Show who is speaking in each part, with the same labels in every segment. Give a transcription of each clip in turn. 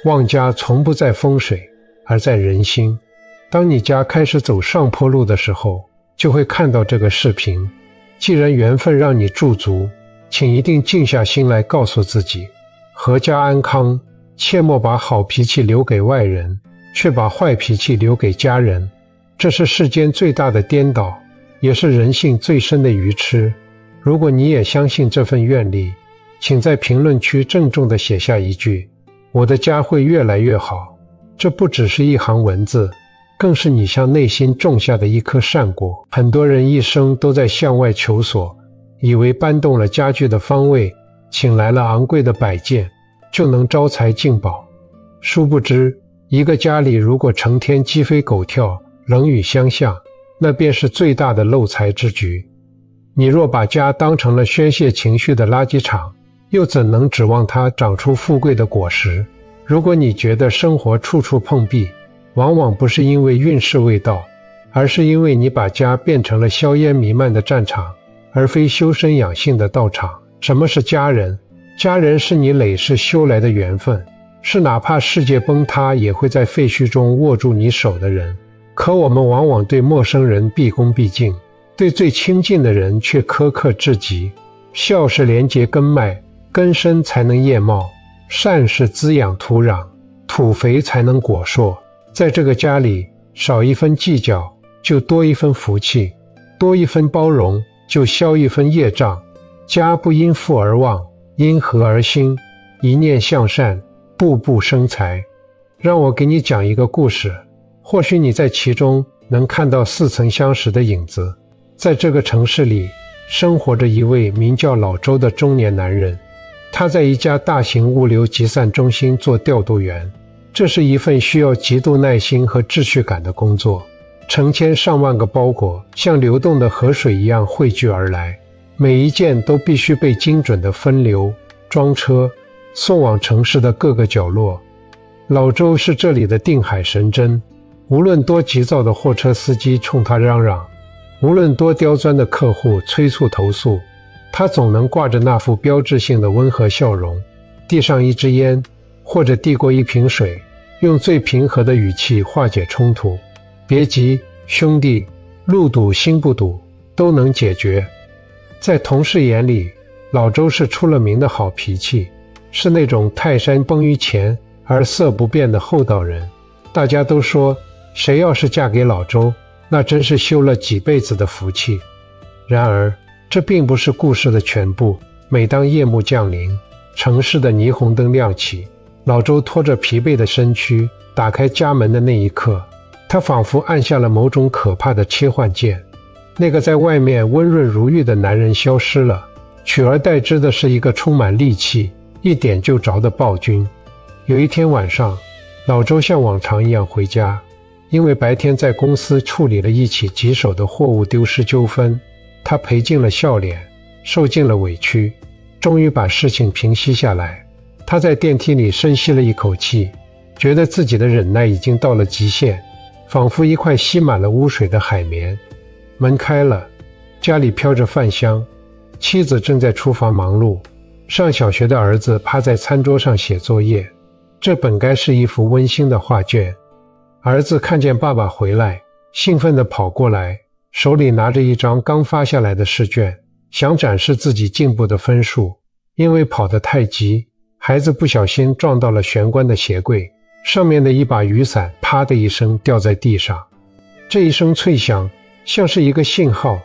Speaker 1: 旺家从不在风水，而在人心。当你家开始走上坡路的时候，就会看到这个视频。既然缘分让你驻足，请一定静下心来告诉自己，阖家安康，切莫把好脾气留给外人，却把坏脾气留给家人。这是世间最大的颠倒，也是人性最深的愚痴。如果你也相信这份愿力，请在评论区郑重地写下一句：我的家会越来越好。这不只是一行文字，更是你向内心种下的一颗善果。很多人一生都在向外求索，以为搬动了家具的方位，请来了昂贵的摆件，就能招财进宝。殊不知，一个家里如果成天鸡飞狗跳，冷雨相向，那便是最大的漏财之局。你若把家当成了宣泄情绪的垃圾场，又怎能指望它长出富贵的果实？如果你觉得生活处处碰壁，往往不是因为运势未到，而是因为你把家变成了硝烟弥漫的战场，而非修身养性的道场。什么是家人？家人是你累世修来的缘分，是哪怕世界崩塌也会在废墟中握住你手的人。可我们往往对陌生人毕恭毕敬，对最亲近的人却苛刻至极。孝是连结根脉，根深才能叶茂；善是滋养土壤，土肥才能果硕。在这个家里，少一分计较，就多一分福气；多一分包容，就消一分业障。家不因富而旺，因和而兴，一念向善，步步生财。让我给你讲一个故事，或许你在其中能看到似曾相识的影子。在这个城市里，生活着一位名叫老周的中年男人，他在一家大型物流集散中心做调度员。这是一份需要极度耐心和秩序感的工作，成千上万个包裹像流动的河水一样汇聚而来，每一件都必须被精准地分流、装车，送往城市的各个角落。老周是这里的定海神针，无论多急躁的货车司机冲他嚷嚷，无论多刁钻的客户催促投诉，他总能挂着那副标志性的温和笑容，递上一支烟，或者递过一瓶水，用最平和的语气化解冲突。别急，兄弟，路堵心不堵，都能解决。在同事眼里，老周是出了名的好脾气，是那种泰山崩于前而色不变的厚道人。大家都说，谁要是嫁给老周，那真是修了几辈子的福气。然而，这并不是故事的全部。每当夜幕降临，城市的霓虹灯亮起，老周拖着疲惫的身躯打开家门的那一刻，他仿佛按下了某种可怕的切换键。那个在外面温润如玉的男人消失了，取而代之的是一个充满戾气、一点就着的暴君。有一天晚上，老周像往常一样回家，因为白天在公司处理了一起棘手的货物丢失纠纷，他赔尽了笑脸，受尽了委屈，终于把事情平息下来。他在电梯里深吸了一口气，觉得自己的忍耐已经到了极限，仿佛一块吸满了污水的海绵。门开了，家里飘着饭香，妻子正在厨房忙碌，上小学的儿子趴在餐桌上写作业。这本该是一幅温馨的画卷。儿子看见爸爸回来，兴奋地跑过来，手里拿着一张刚发下来的试卷，想展示自己进步的分数。因为跑得太急，孩子不小心撞到了玄关的鞋柜，上面的一把雨伞啪的一声掉在地上。这一声脆响，像是一个信号，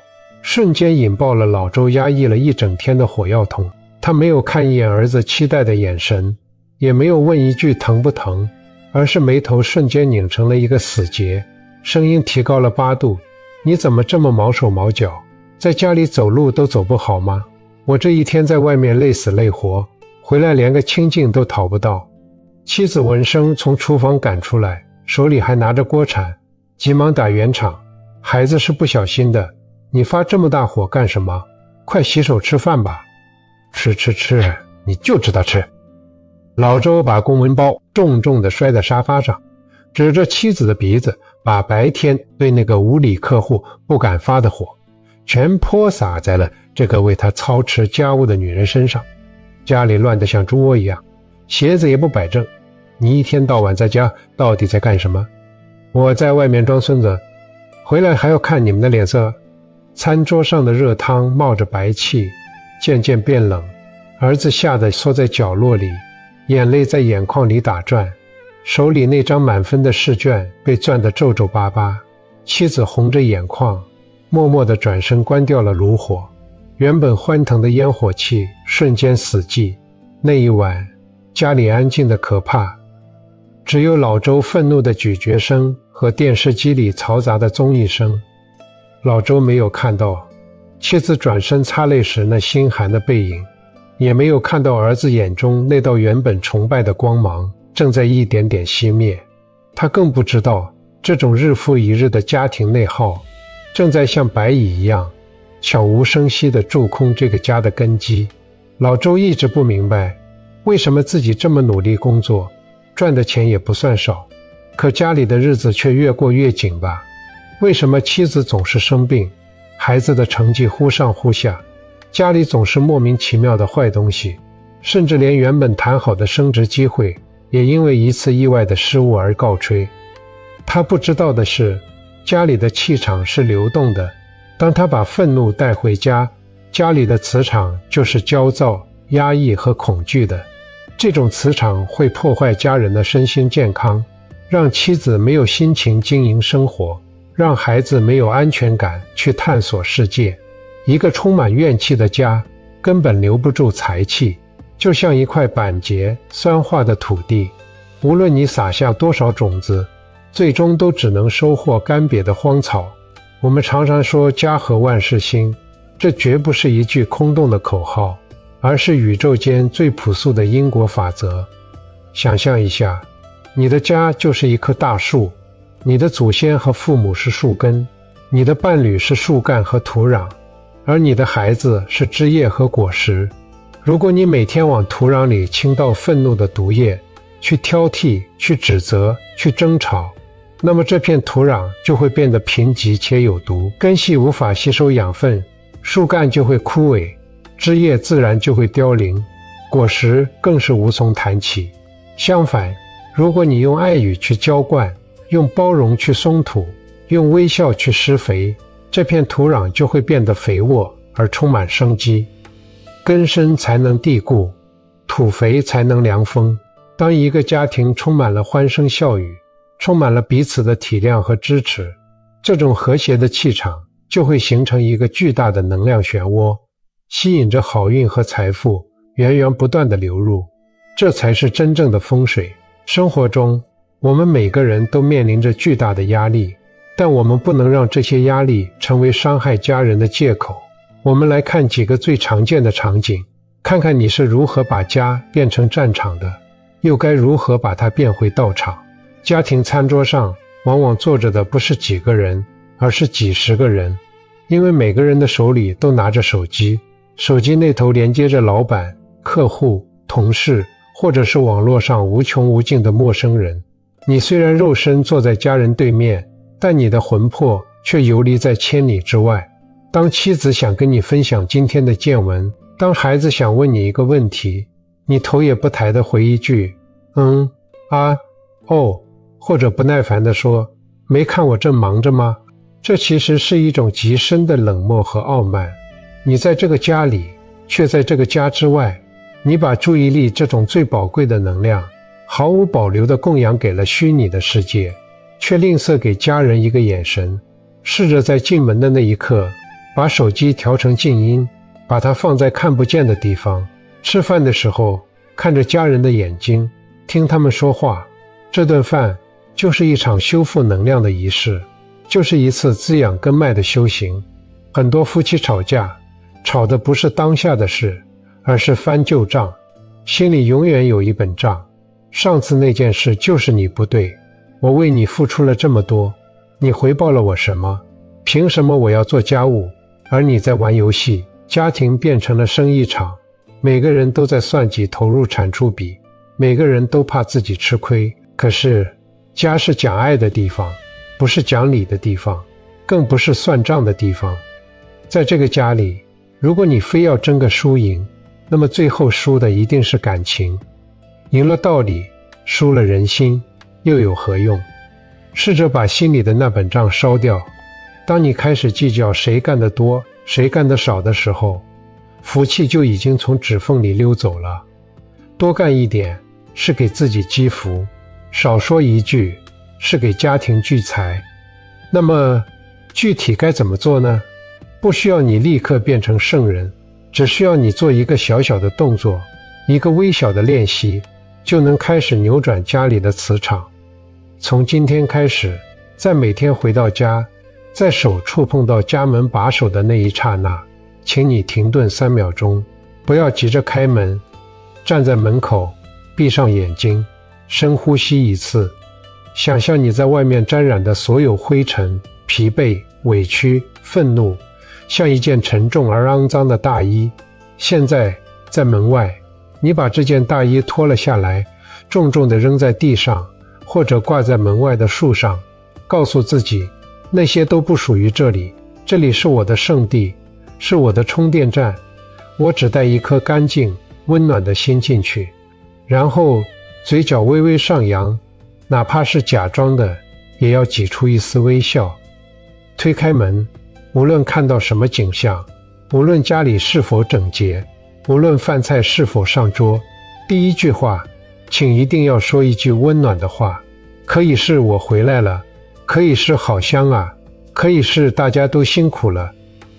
Speaker 1: 瞬间引爆了老周压抑了一整天的火药桶。他没有看一眼儿子期待的眼神，也没有问一句疼不疼，而是眉头瞬间拧成了一个死结，声音提高了8度：你怎么这么毛手毛脚？在家里走路都走不好吗？我这一天在外面累死累活，回来连个清静都讨不到。妻子闻声从厨房赶出来，手里还拿着锅铲，急忙打圆场：孩子是不小心的，你发这么大火干什么？快洗手吃饭吧。吃，你就知道吃。老周把公文包重重地摔在沙发上，指着妻子的鼻子，把白天对那个无理客户不敢发的火全泼洒在了这个为他操持家务的女人身上。家里乱得像猪窝一样，鞋子也不摆正，你一天到晚在家到底在干什么？我在外面装孙子，回来还要看你们的脸色。餐桌上的热汤冒着白气，渐渐变冷，儿子吓得缩在角落里，眼泪在眼眶里打转，手里那张满分的试卷被攥得皱皱巴巴。妻子红着眼眶，默默地转身关掉了炉火，原本欢腾的烟火气瞬间死寂。那一晚，家里安静得可怕，只有老周愤怒的咀嚼声和电视机里嘈杂的综艺声。老周没有看到妻子转身擦泪时那心寒的背影，也没有看到儿子眼中那道原本崇拜的光芒正在一点点熄灭。他更不知道，这种日复一日的家庭内耗正在像白蚁一样悄无声息地蛀空这个家的根基。老周一直不明白，为什么自己这么努力工作，赚的钱也不算少，可家里的日子却越过越紧巴。为什么妻子总是生病，孩子的成绩忽上忽下，家里总是莫名其妙的坏东西，甚至连原本谈好的升职机会也因为一次意外的失误而告吹。他不知道的是，家里的气场是流动的，当他把愤怒带回家，家里的磁场就是焦躁、压抑和恐惧的。这种磁场会破坏家人的身心健康，让妻子没有心情经营生活，让孩子没有安全感去探索世界。一个充满怨气的家根本留不住财气，就像一块板结酸化的土地，无论你撒下多少种子，最终都只能收获干瘪的荒草。我们常常说家和万事兴，这绝不是一句空洞的口号，而是宇宙间最朴素的因果法则。想象一下，你的家就是一棵大树，你的祖先和父母是树根，你的伴侣是树干和土壤，而你的孩子是枝叶和果实。如果你每天往土壤里倾倒愤怒的毒液，去挑剔，去指责，去争吵，那么这片土壤就会变得贫瘠且有毒，根系无法吸收养分，树干就会枯萎，枝叶自然就会凋零，果实更是无从谈起。相反，如果你用爱语去浇灌，用包容去松土，用微笑去施肥，这片土壤就会变得肥沃而充满生机。根深才能蒂固，土肥才能凉风。当一个家庭充满了欢声笑语，充满了彼此的体谅和支持，这种和谐的气场就会形成一个巨大的能量漩涡，吸引着好运和财富源源不断地流入。这才是真正的风水。生活中，我们每个人都面临着巨大的压力，但我们不能让这些压力成为伤害家人的借口。我们来看几个最常见的场景，看看你是如何把家变成战场的，又该如何把它变回道场。家庭餐桌上往往坐着的不是几个人，而是几十个人，因为每个人的手里都拿着手机，手机那头连接着老板、客户、同事，或者是网络上无穷无尽的陌生人。你虽然肉身坐在家人对面，但你的魂魄却游离在千里之外。当妻子想跟你分享今天的见闻，当孩子想问你一个问题，你头也不抬地回一句啊哦，或者不耐烦地说没看我正忙着吗？这其实是一种极深的冷漠和傲慢。你在这个家里，却在这个家之外，你把注意力这种最宝贵的能量毫无保留地供养给了虚拟的世界，却吝啬给家人一个眼神。试着在进门的那一刻把手机调成静音，把它放在看不见的地方。吃饭的时候看着家人的眼睛，听他们说话。这顿饭就是一场修复能量的仪式，就是一次滋养根脉的修行。很多夫妻吵架，吵的不是当下的事，而是翻旧账，心里永远有一本账。上次那件事就是你不对，我为你付出了这么多，你回报了我什么？凭什么我要做家务，而你在玩游戏？家庭变成了生意场，每个人都在算计投入产出比，每个人都怕自己吃亏。可是家是讲爱的地方，不是讲理的地方，更不是算账的地方。在这个家里，如果你非要争个输赢，那么最后输的一定是感情。赢了道理，输了人心，又有何用？试着把心里的那本账烧掉。当你开始计较谁干得多，谁干得少的时候，福气就已经从指缝里溜走了。多干一点是给自己积福，少说一句是给家庭聚财。那么具体该怎么做呢？不需要你立刻变成圣人，只需要你做一个小小的动作，一个微小的练习，就能开始扭转家里的磁场。从今天开始，在每天回到家，在手触碰到家门把手的那一刹那，请你停顿3秒钟，不要急着开门，站在门口，闭上眼睛，深呼吸一次，想象你在外面沾染的所有灰尘、疲惫、委屈、愤怒，像一件沉重而肮脏的大衣。现在在门外，你把这件大衣脱了下来，重重地扔在地上，或者挂在门外的树上，告诉自己，那些都不属于这里，这里是我的圣地，是我的充电站，我只带一颗干净温暖的心进去。然后嘴角微微上扬，哪怕是假装的，也要挤出一丝微笑。推开门，无论看到什么景象，无论家里是否整洁，无论饭菜是否上桌，第一句话请一定要说一句温暖的话，可以是我回来了，可以是好香啊，可以是大家都辛苦了。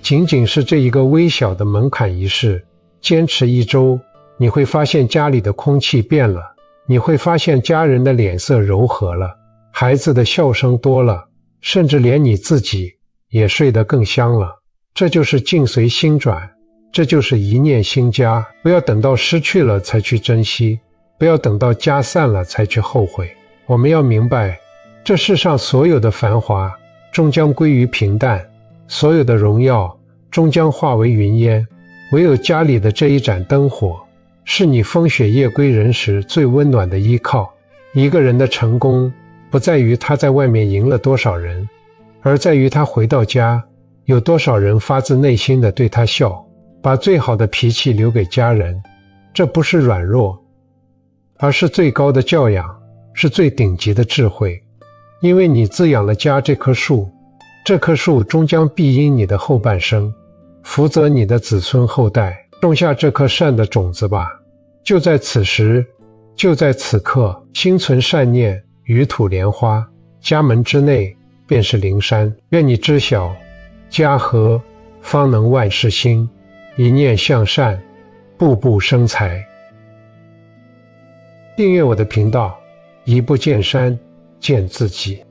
Speaker 1: 仅仅是这一个微小的门槛仪式，坚持1周，你会发现家里的空气变了，你会发现家人的脸色柔和了，孩子的笑声多了，甚至连你自己也睡得更香了。这就是境随心转，这就是一念心加。不要等到失去了才去珍惜，不要等到家散了才去后悔。我们要明白，这世上所有的繁华终将归于平淡，所有的荣耀终将化为云烟，唯有家里的这一盏灯火，是你风雪夜归人时最温暖的依靠。一个人的成功，不在于他在外面赢了多少人，而在于他回到家，有多少人发自内心地对他笑，把最好的脾气留给家人。这不是软弱，而是最高的教养，是最顶级的智慧。因为你滋养了家这棵树，这棵树终将庇荫你的后半生，福泽你的子孙后代。种下这颗善的种子吧，就在此时，就在此刻，心存善念，与土莲花，家门之内便是灵山。愿你知晓，家和方能万事兴，一念向善，步步生财。订阅我的频道，一步见山，见自己。